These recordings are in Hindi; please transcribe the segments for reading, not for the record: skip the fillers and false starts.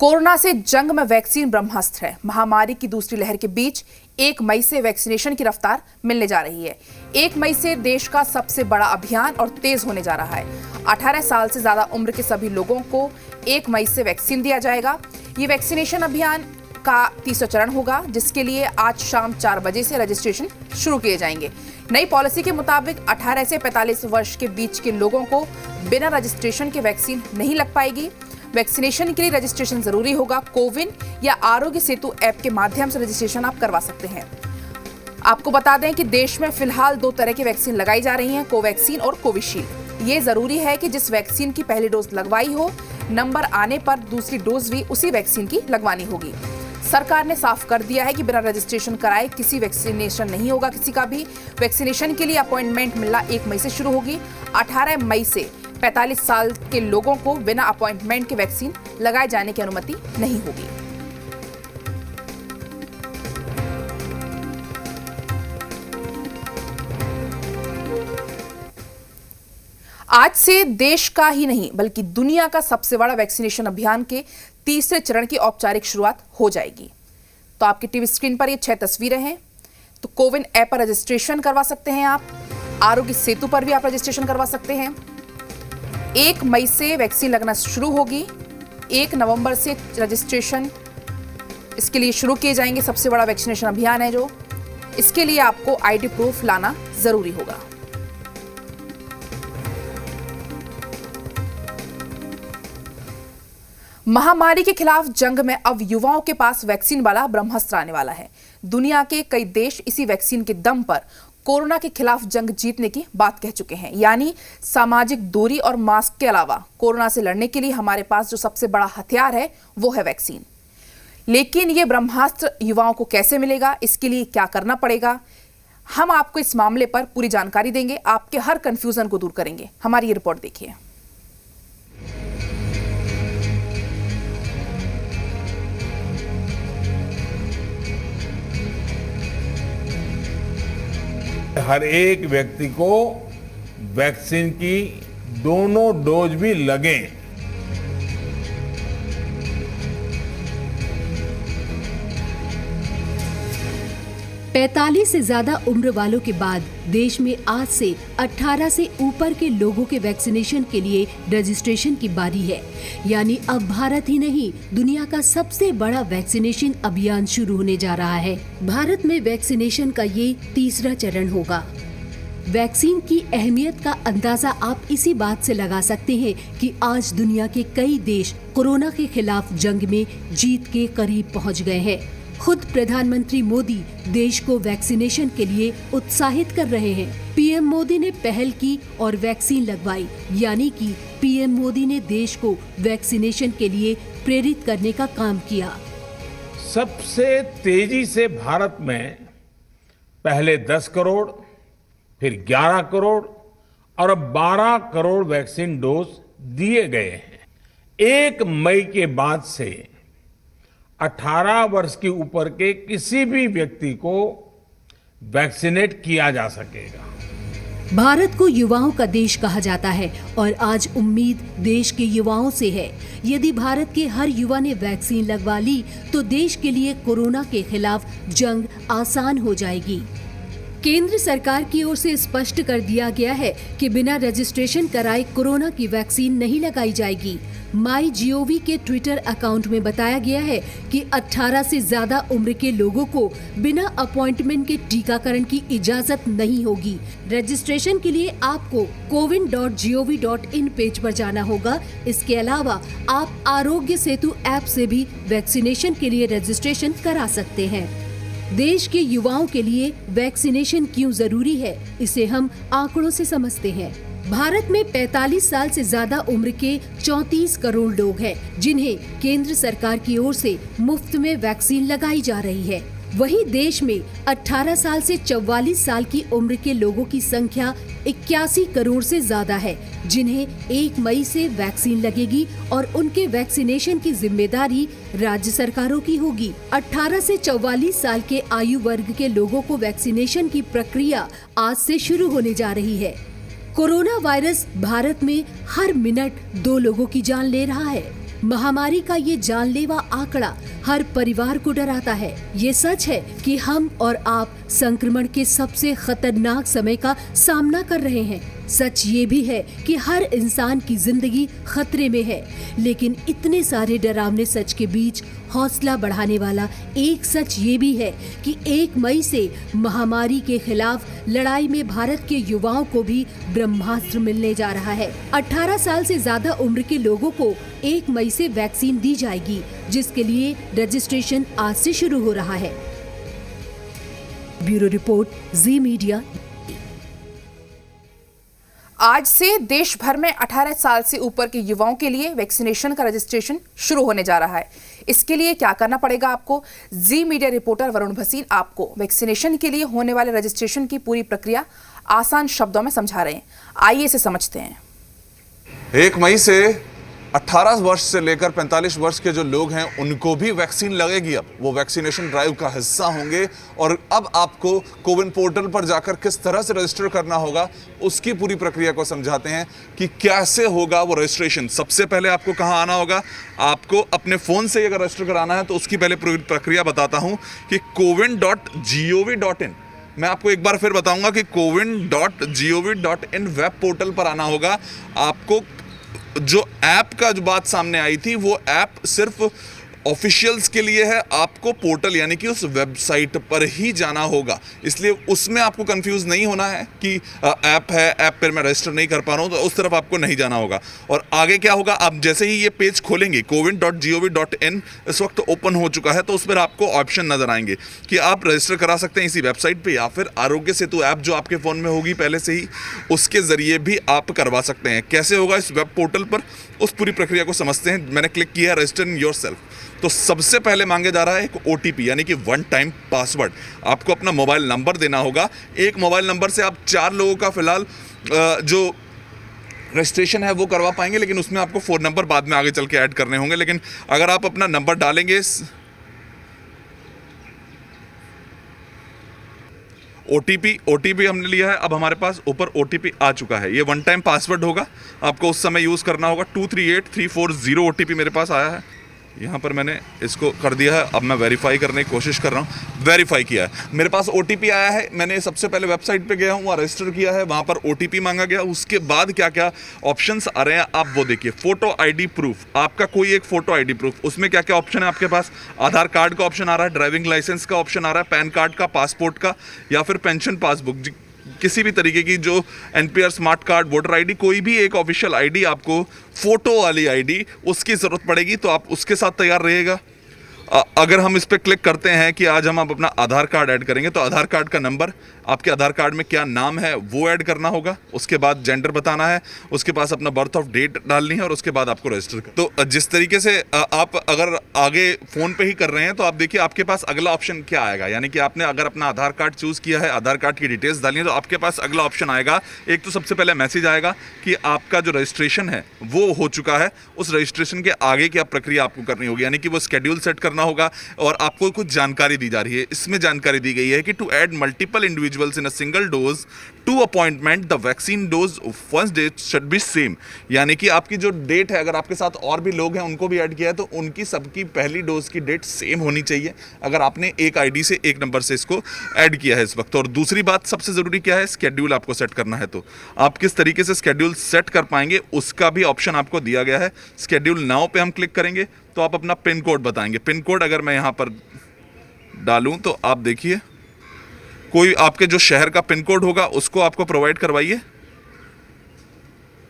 कोरोना से जंग में वैक्सीन ब्रह्मास्त्र है। महामारी की दूसरी लहर के बीच 1 मई से वैक्सीनेशन की रफ्तार मिलने जा रही है। 1 मई से देश का सबसे बड़ा अभियान और तेज होने जा रहा है। 18 साल से ज्यादा उम्र के सभी लोगों को 1 मई से वैक्सीन दिया जाएगा। ये वैक्सीनेशन अभियान का तीसरा चरण होगा, जिसके लिए आज शाम 4 बजे से रजिस्ट्रेशन शुरू किए जाएंगे। नई पॉलिसी के मुताबिक 18 से 45 वर्ष के बीच के लोगों को बिना रजिस्ट्रेशन के वैक्सीन नहीं लग पाएगी। वैक्सीनेशन के लिए रजिस्ट्रेशन जरूरी होगा। कोविन या आरोग्य सेतु ऐप के माध्यम से रजिस्ट्रेशन आप करवा सकते हैं। आपको बता दें कि देश में फिलहाल 2 तरह की वैक्सीन लगाई जा रही हैं, कोवैक्सीन और कोविशील्ड। ये जरूरी है कि जिस वैक्सीन की पहली डोज लगवाई हो, नंबर आने पर दूसरी डोज भी उसी वैक्सीन की लगवानी होगी। सरकार ने साफ कर दिया है कि बिना रजिस्ट्रेशन कराए किसी वैक्सीनेशन नहीं होगा। किसी का भी वैक्सीनेशन के लिए अपॉइंटमेंट मिलना 1 मई से शुरू होगी। 18 मई से 45 साल के लोगों को बिना अपॉइंटमेंट के वैक्सीन लगाए जाने की अनुमति नहीं होगी। आज से देश का ही नहीं बल्कि दुनिया का सबसे बड़ा वैक्सीनेशन अभियान के तीसरे चरण की औपचारिक शुरुआत हो जाएगी। तो आपकी टीवी स्क्रीन पर ये 6 तस्वीरें हैं। तो कोविन ऐप पर रजिस्ट्रेशन करवा सकते हैं आप। आरोग्य सेतु पर भी आप रजिस्ट्रेशन करवा सकते हैं। 1 मई से वैक्सीन लगना शुरू होगी। 1 नवंबर से रजिस्ट्रेशन इसके लिए शुरू किए जाएंगे। सबसे बड़ा वैक्सीनेशन अभियान है जो, इसके लिए आपको आईडी प्रूफ लाना जरूरी होगा। महामारी के खिलाफ जंग में अब युवाओं के पास वैक्सीन वाला ब्रह्मास्त्र आने वाला है। दुनिया के कई देश इसी वैक्सीन के दम पर कोरोना के खिलाफ जंग जीतने की बात कह चुके हैं। यानी सामाजिक दूरी और मास्क के अलावा कोरोना से लड़ने के लिए हमारे पास जो सबसे बड़ा हथियार है वो है वैक्सीन। लेकिन ये ब्रह्मास्त्र युवाओं को कैसे मिलेगा, इसके लिए क्या करना पड़ेगा, हम आपको इस मामले पर पूरी जानकारी देंगे। आपके हर कंफ्यूजन को दूर करेंगे। हमारी ये रिपोर्ट देखिए। हर एक व्यक्ति को वैक्सीन की दोनों डोज भी लगें। पैंतालीस से ज्यादा उम्र वालों के बाद देश में आज से 18 से ऊपर के लोगों के वैक्सीनेशन के लिए रजिस्ट्रेशन की बारी है। यानी अब भारत ही नहीं, दुनिया का सबसे बड़ा वैक्सीनेशन अभियान शुरू होने जा रहा है। भारत में वैक्सीनेशन का ये तीसरा चरण होगा। वैक्सीन की अहमियत का अंदाजा आप इसी बात से लगा सकते हैं कि आज दुनिया के कई देश कोरोना के खिलाफ जंग में जीत के करीब पहुंच गए हैं। खुद प्रधानमंत्री मोदी देश को वैक्सीनेशन के लिए उत्साहित कर रहे हैं। पीएम मोदी ने पहल की और वैक्सीन लगवाई, यानी कि पीएम मोदी ने देश को वैक्सीनेशन के लिए प्रेरित करने का काम किया। सबसे तेजी से भारत में पहले 10 करोड़, फिर 11 करोड़ और अब 12 करोड़ वैक्सीन डोज दिए गए हैं। 1 मई के बाद से 18 वर्ष के ऊपर के किसी भी व्यक्ति को वैक्सीनेट किया जा सकेगा। भारत को युवाओं का देश कहा जाता है और आज उम्मीद देश के युवाओं से है। यदि भारत के हर युवा ने वैक्सीन लगवा ली तो देश के लिए कोरोना के खिलाफ जंग आसान हो जाएगी। केंद्र सरकार की ओर से स्पष्ट कर दिया गया है कि बिना रजिस्ट्रेशन कराए कोरोना की वैक्सीन नहीं लगाई जाएगी। MyGov के ट्विटर अकाउंट में बताया गया है कि 18 से ज्यादा उम्र के लोगों को बिना अपॉइंटमेंट के टीकाकरण की इजाजत नहीं होगी। रजिस्ट्रेशन के लिए आपको cowin.gov.in पेज पर जाना होगा। इसके अलावा आप आरोग्य सेतु ऐप से भी वैक्सीनेशन के लिए रजिस्ट्रेशन करा सकते हैं। देश के युवाओं के लिए वैक्सीनेशन क्यों जरूरी है, इसे हम आंकड़ों से समझते हैं। भारत में 45 साल से ज्यादा उम्र के 34 करोड़ लोग हैं, जिन्हें केंद्र सरकार की ओर से मुफ्त में वैक्सीन लगाई जा रही है। वहीं देश में 18 साल से 44 साल की उम्र के लोगों की संख्या 81 करोड़ से ज्यादा है, जिन्हें 1 मई से वैक्सीन लगेगी और उनके वैक्सीनेशन की जिम्मेदारी राज्य सरकारों की होगी। 18 से 44 साल के आयु वर्ग के लोगों को वैक्सीनेशन की प्रक्रिया आज से शुरू होने जा रही है। कोरोना वायरस भारत में हर मिनट 2 लोगों की जान ले रहा है। महामारी का ये जानलेवा आंकड़ा हर परिवार को डराता है। ये सच है कि हम और आप संक्रमण के सबसे खतरनाक समय का सामना कर रहे हैं। सच ये भी है कि हर इंसान की जिंदगी खतरे में है। लेकिन इतने सारे डरावने सच के बीच हौसला बढ़ाने वाला एक सच ये भी है कि 1 मई से महामारी के खिलाफ लड़ाई में भारत के युवाओं को भी ब्रह्मास्त्र मिलने जा रहा है। 18 साल से ज्यादा उम्र के लोगों को 1 मई से वैक्सीन दी जाएगी, जिसके लिए रजिस्ट्रेशन आज से शुरू हो रहा है। ब्यूरो रिपोर्ट, जी मीडिया। आज से देश भर में 18 साल से ऊपर के युवाओं के लिए वैक्सीनेशन का रजिस्ट्रेशन शुरू होने जा रहा है। इसके लिए क्या करना पड़ेगा आपको, जी मीडिया रिपोर्टर वरुण भसीन आपको वैक्सीनेशन के लिए होने वाले रजिस्ट्रेशन की पूरी प्रक्रिया आसान शब्दों में समझा रहे हैं। आइए इसे समझते हैं। 1 मई से 18 वर्ष से लेकर 45 वर्ष के जो लोग हैं उनको भी वैक्सीन लगेगी। अब वो वैक्सीनेशन ड्राइव का हिस्सा होंगे और अब आपको कोविन पोर्टल पर जाकर किस तरह से रजिस्टर करना होगा उसकी पूरी प्रक्रिया को समझाते हैं कि कैसे होगा वो रजिस्ट्रेशन। सबसे पहले आपको कहाँ आना होगा, आपको अपने फ़ोन से अगर रजिस्टर कराना है तो उसकी पहले पूरी प्रक्रिया बताता हूँ कि cowin.gov.in। मैं आपको एक बार फिर बताऊंगा कि cowin.gov.in वेब पोर्टल पर आना होगा। आपको जो ऐप का जो बात सामने आई थी वो ऐप सिर्फ ऑफिशियल्स के लिए है। आपको पोर्टल यानी कि उस वेबसाइट पर ही जाना होगा, इसलिए उसमें आपको कंफ्यूज नहीं होना है कि ऐप है, ऐप पर मैं रजिस्टर नहीं कर पा रहा हूँ, तो उस तरफ आपको नहीं जाना होगा। और आगे क्या होगा, आप जैसे ही ये पेज खोलेंगे cowin.gov.in इस वक्त ओपन हो चुका है, तो उस पर आपको ऑप्शन नजर आएंगे कि आप रजिस्टर करा सकते हैं इसी वेबसाइट पर, या फिर आरोग्य सेतु ऐप जो आपके फ़ोन में होगी पहले से ही, उसके ज़रिए भी आप करवा सकते हैं। कैसे होगा इस वेब पोर्टल पर, उस पूरी प्रक्रिया को समझते हैं। मैंने क्लिक किया रजिस्टर इन योरसेल्फ, तो सबसे पहले मांगे जा रहा है एक OTP यानी कि 1 टाइम पासवर्ड। आपको अपना मोबाइल नंबर देना होगा। एक मोबाइल नंबर से आप 4 लोगों का फिलहाल जो रजिस्ट्रेशन है वो करवा पाएंगे, लेकिन उसमें आपको 4 नंबर बाद में आगे चल के ऐड करने होंगे। लेकिन अगर आप अपना नंबर डालेंगे, OTP हमने लिया है। अब हमारे पास ऊपर OTP आ चुका है। ये 1 टाइम पासवर्ड होगा, आपको उस समय यूज़ करना होगा। 238340 OTP मेरे पास आया है। यहाँ पर मैंने इसको कर दिया है। अब मैं वेरीफाई करने की कोशिश कर रहा हूँ। वेरीफाई किया है, मेरे पास OTP आया है। मैंने सबसे पहले वेबसाइट पे गया हूँ, वहाँ रजिस्टर किया है, वहाँ पर OTP मांगा गया। उसके बाद क्या क्या ऑप्शंस आ रहे हैं आप वो देखिए। फोटो ID प्रूफ, आपका कोई एक फोटो ID प्रूफ, उसमें क्या क्या ऑप्शन है आपके पास। आधार कार्ड का ऑप्शन आ रहा है, ड्राइविंग लाइसेंस का ऑप्शन आ रहा है, पैन कार्ड का, पासपोर्ट का, या फिर पेंशन पासबुक, किसी भी तरीके की जो NPR smart card, voter ID, कोई भी एक ऑफिशियल ID, आपको फोटो वाली ID उसकी ज़रूरत पड़ेगी, तो आप उसके साथ तैयार रहिएगा। अगर हम इस पर क्लिक करते हैं कि आज हम अपना आधार कार्ड ऐड करेंगे, तो आधार कार्ड का नंबर, आपके आधार कार्ड में क्या नाम है वो ऐड करना होगा। उसके बाद जेंडर बताना है, उसके पास अपना बर्थ ऑफ डेट डालनी है, और उसके बाद आपको रजिस्टर कर। तो जिस तरीके से आप अगर आगे फ़ोन पे ही कर रहे हैं, तो आप देखिए आपके पास अगला ऑप्शन क्या आएगा। यानी कि आपने अगर अपना आधार कार्ड चूज़ किया है, आधार कार्ड की डिटेल्स डाली है, तो आपके पास अगला ऑप्शन आएगा। एक तो सबसे पहले मैसेज आएगा कि आपका जो रजिस्ट्रेशन है वो हो चुका है। उस रजिस्ट्रेशन के आगे क्या प्रक्रिया आपको करनी होगी, यानी कि वो शेड्यूल सेट करना होगा, और आपको कुछ जानकारी दी जा रही है। इसमें जानकारी दी गई है कि to add multiple individuals in a single dose to appointment the vaccine dose first date should be same. यानी कि आपकी जो डेट है, अगर आपके साथ और भी लोग हैं उनको भी ऐड किया है, तो उनकी सबकी पहली डोज की डेट सेम होनी चाहिए, अगर आपने एक ID से, एक नंबर से इसको ऐड किया है इस वक्त। और दूसरी बात सबसे ज़रूरी क्या है, स्केड्यूल आपको सेट करना है। तो आप किस तरीके से स्केड्यूल सेट कर पाएंगे उसका भी ऑप्शन आपको दिया गया है। स्केड्यूल नाउ पे हम क्लिक करेंगे तो आप अपना पिन कोड बताएंगे। पिन कोड अगर मैं यहाँ पर डालूं तो आप देखिए, कोई आपके जो शहर का पिन कोड होगा उसको आपको प्रोवाइड करवाइए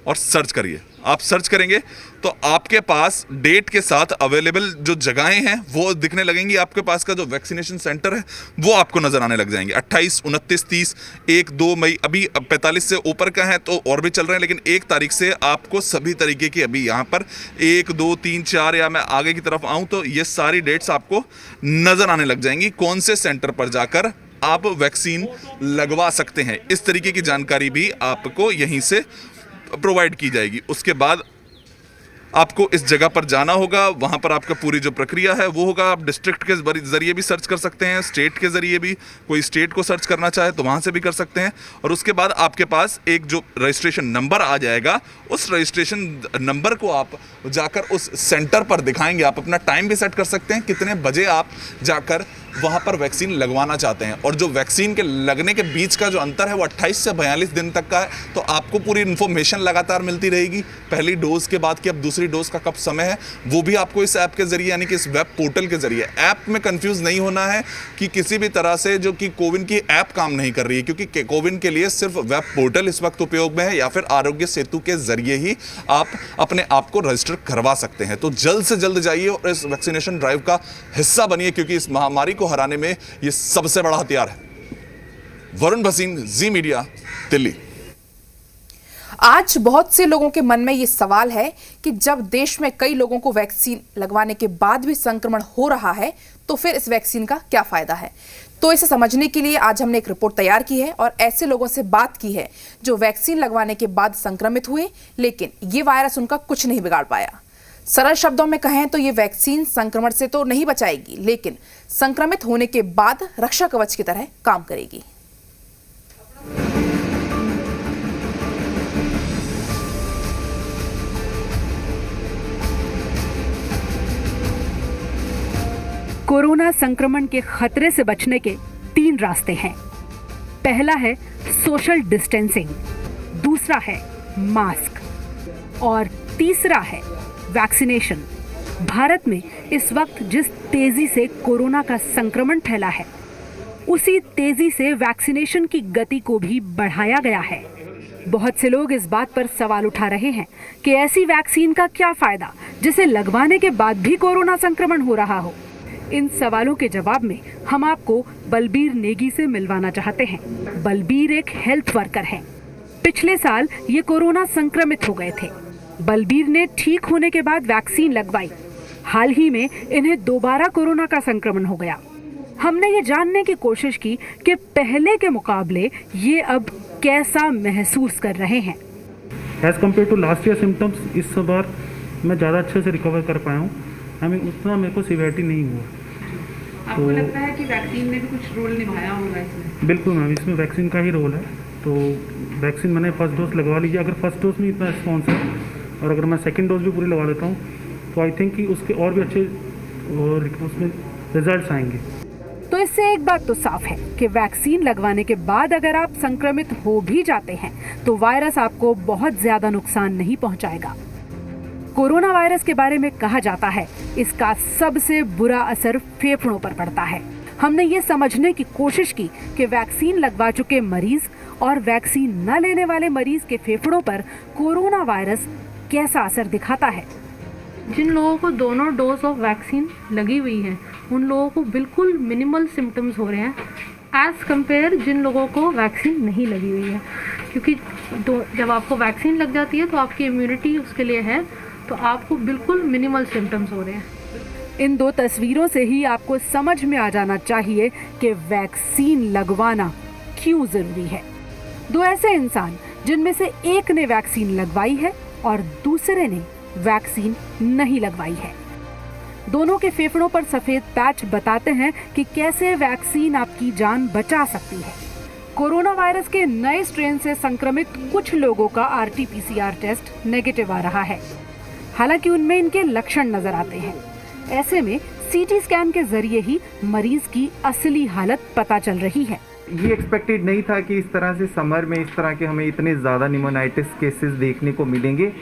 और सर्च करिए। आप सर्च करेंगे तो आपके पास डेट के साथ अवेलेबल जो जगहें हैं वो दिखने लगेंगी। आपके पास का जो वैक्सीनेशन सेंटर है वो आपको नज़र आने लग जाएंगे। 28, 29, 30, 1, 2 मई, अभी 45 से ऊपर का है तो और भी चल रहे हैं, लेकिन 1 तारीख से आपको सभी तरीके की, अभी यहाँ पर 1, 2, 3, 4, या मैं आगे की तरफ आऊँ तो ये सारी डेट्स आपको नज़र आने लग जाएंगी, कौन से सेंटर पर जाकर आप वैक्सीन लगवा सकते हैं। इस तरीके की जानकारी भी आपको यहीं से प्रोवाइड की जाएगी। उसके बाद आपको इस जगह पर जाना होगा, वहाँ पर आपका पूरी जो प्रक्रिया है वो होगा। आप डिस्ट्रिक्ट के ज़रिए भी सर्च कर सकते हैं, स्टेट के ज़रिए भी, कोई स्टेट को सर्च करना चाहे तो वहाँ से भी कर सकते हैं। और उसके बाद आपके पास एक जो रजिस्ट्रेशन नंबर आ जाएगा, उस रजिस्ट्रेशन नंबर को आप जाकर उस सेंटर पर दिखाएंगे। आप अपना टाइम भी सेट कर सकते हैं, कितने बजे आप जाकर वहाँ पर वैक्सीन लगवाना चाहते हैं। और जो वैक्सीन के लगने के बीच का जो अंतर है वो 28 से 42 दिन तक का है। तो आपको पूरी इन्फॉर्मेशन लगातार मिलती रहेगी, पहली डोज के बाद कि अब दूसरी डोज का कब समय है, वो भी आपको इस ऐप के जरिए, यानी कि इस वेब पोर्टल के जरिए। ऐप में कंफ्यूज नहीं होना है कि किसी भी तरह से जो कि कोविन की ऐप काम नहीं कर रही है, क्योंकि कोविन के लिए सिर्फ वेब पोर्टल इस वक्त उपयोग में है, या फिर आरोग्य सेतु के जरिए ही आप अपने आप को रजिस्टर करवा सकते हैं। तो जल्द से जल्द जाइए और इस वैक्सीनेशन ड्राइव का हिस्सा बनिए, क्योंकि इस महामारी को हराने में ये सबसे बड़ा हथियार है। वरुण भसीन, जी मीडिया, दिल्ली। आज बहुत से लोगों के मन में ये सवाल है कि जब देश में कई लोगों को वैक्सीन लगवाने के बाद भी संक्रमण हो रहा है तो फिर इस वैक्सीन का क्या फायदा है। तो इसे समझने के लिए आज हमने एक रिपोर्ट तैयार की है और ऐसे लोगों से बात की है जो वैक्सीन लगवाने के बाद संक्रमित हुए, लेकिन ये वायरस उनका कुछ नहीं बिगाड़ पाया। सरल शब्दों में कहें तो ये वैक्सीन संक्रमण से तो नहीं बचाएगी, लेकिन संक्रमित होने के बाद रक्षा कवच की तरह काम करेगी। कोरोना संक्रमण के खतरे से बचने के 3 रास्ते हैं। पहला है सोशल डिस्टेंसिंग, दूसरा है मास्क और तीसरा है वैक्सीनेशन। भारत में इस वक्त जिस तेजी से कोरोना का संक्रमण फैला है, उसी तेजी से वैक्सीनेशन की गति को भी बढ़ाया गया है। बहुत से लोग इस बात पर सवाल उठा रहे हैं कि ऐसी वैक्सीन का क्या फायदा जिसे लगवाने के बाद भी कोरोना संक्रमण हो रहा हो। इन सवालों के जवाब में हम आपको बलबीर नेगी से मिलवाना चाहते हैं। बलबीर एक हेल्थ वर्कर हैं। पिछले साल ये कोरोना संक्रमित हो गए थे। बलबीर ने ठीक होने के बाद वैक्सीन लगवाई। हाल ही में इन्हें दोबारा कोरोना का संक्रमण हो गया। हमने ये जानने की कोशिश की कि पहले के मुकाबले ये अब कैसा महसूस कर रहे हैं। As compare to last year symptoms, इस बार मैं ज़्यादा अच्छे से रिकवर कर पाया हूँ। उतना मेरे को सीवियरिटी नहीं हुआ। आपको लगता है कि वैक्सीन ने भी कुछ रोल निभाया होगा इसमें? बिल्कुल मैम, इसमें वैक्सीन का ही रोल है। तो वैक्सीन मैंने फर्स्ट डोज लगवा लीजिए। अगर फर्स्ट डोज में इतना रिस्पॉन्स है और अगर मैं सेकंड डोज भी पूरी लगा लेता हूँ तो आई थिंक कि उसके और भी अच्छे उसमें रिजल्ट्स आएंगे। तो इससे एक बात तो साफ है कि वैक्सीन लगवाने के बाद अगर आप संक्रमित हो भी जाते हैं तो वायरस आपको बहुत ज्यादा नुकसान नहीं पहुंचाएगा। कोरोना वायरस के बारे में कहा जाता है इसका सबसे बुरा असर फेफड़ों पर पड़ता है। हमने ये समझने की कोशिश की कि वैक्सीन लगवा चुके मरीज और वैक्सीन न लेने वाले मरीज के फेफड़ों पर कोरोना वायरस कैसा असर दिखाता है। जिन लोगों को दोनों डोज ऑफ वैक्सीन लगी हुई है उन लोगों को बिल्कुल मिनिमल सिम्टम्स हो रहे हैं एज कम्पेयर जिन लोगों को वैक्सीन नहीं लगी हुई है, क्योंकि जब आपको वैक्सीन लग जाती है तो आपकी इम्यूनिटी उसके लिए है, तो आपको बिल्कुल मिनिमल सिम्टम्स हो रहे हैं। इन 2 तस्वीरों से ही आपको समझ में आ जाना चाहिए कि वैक्सीन लगवाना क्यों जरूरी है। 2 ऐसे इंसान जिनमें से एक ने वैक्सीन लगवाई है और दूसरे ने वैक्सीन नहीं लगवाई है। दोनों के फेफड़ों पर सफेद पैच बताते हैं कि कैसे वैक्सीन आपकी जान बचा सकती है। कोरोना वायरस के नए स्ट्रेन से संक्रमित कुछ लोगों का RT-PCR टेस्ट नेगेटिव आ रहा है, हालांकि उनमें इनके लक्षण नजर आते हैं। ऐसे में CT स्कैन के जरिए ही मरीज की असली हालत पता चल रही है। ये एक्सपेक्टेड नहीं था कि इस तरह से समर में इस तरह के हमें इतने ज़्यादा निमोनाइटिस केसेस देखने को मिलेंगे।